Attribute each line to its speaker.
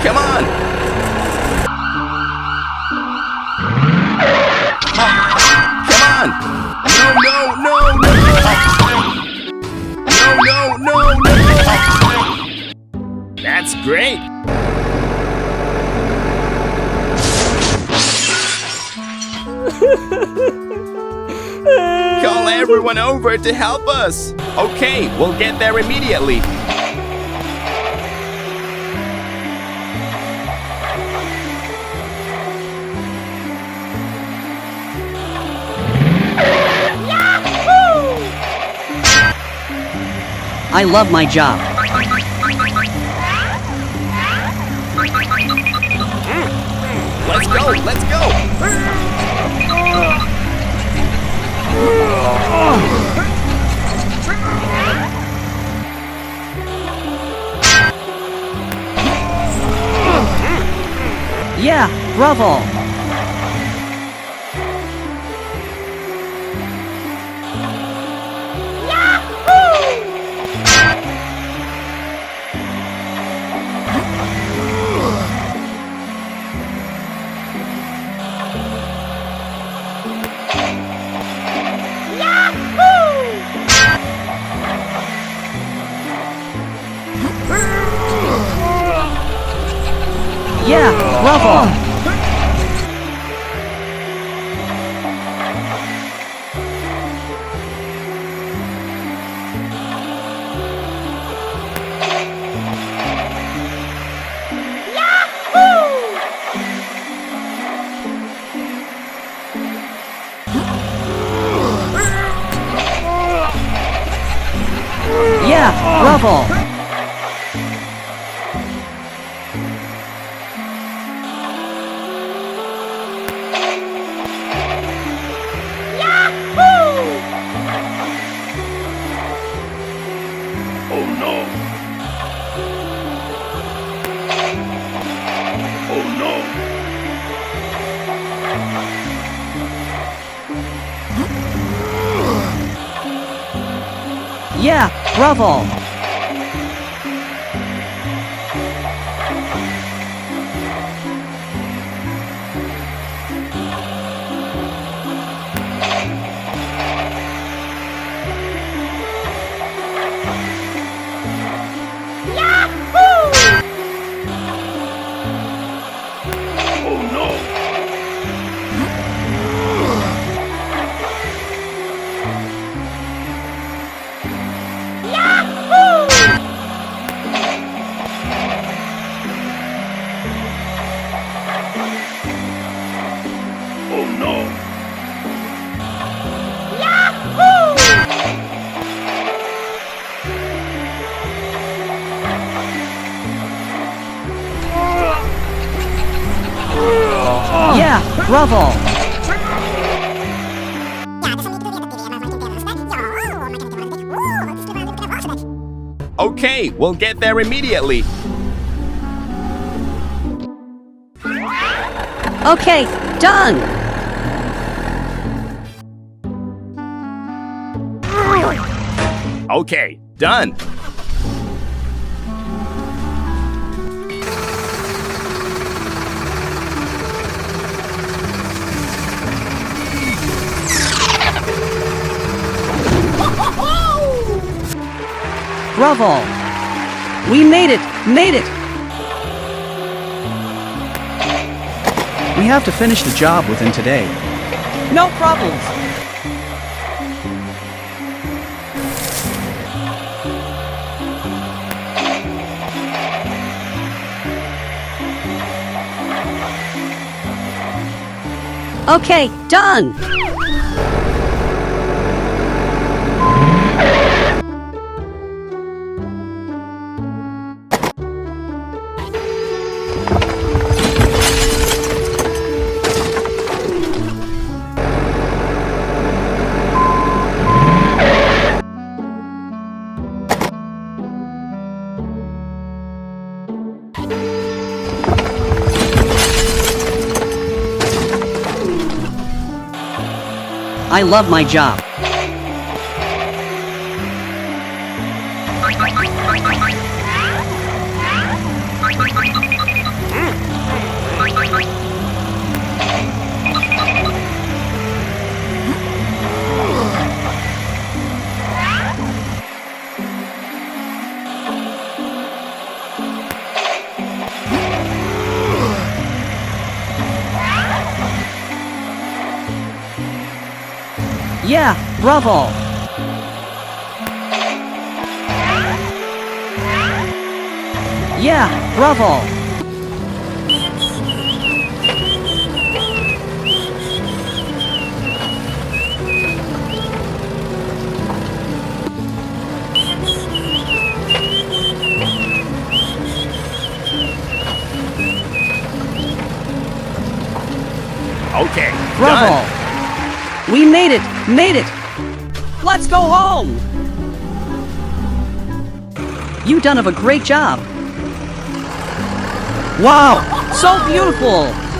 Speaker 1: Come on! Come on! No! No! That's great! Call everyone over to help us! Okay, we'll get there immediately.
Speaker 2: I love my job.
Speaker 1: Let's go!
Speaker 2: Yeah, bravo! Yeah, bravo! Yeah, bravo! Yeah, bravo! Yeah, bravo!
Speaker 1: Okay, we'll get there immediately.
Speaker 2: Okay, done!
Speaker 1: Okay, done.
Speaker 2: Bravo! We made it! Made it!
Speaker 3: We have to finish the job within today.
Speaker 2: No problems! Okay, done! I love my job. Yeah, bravo! Yeah, bravo!
Speaker 1: Okay,
Speaker 2: Bravo!
Speaker 1: done.
Speaker 2: We made it! Made it! Let's go home! You done a great job! Wow! So beautiful!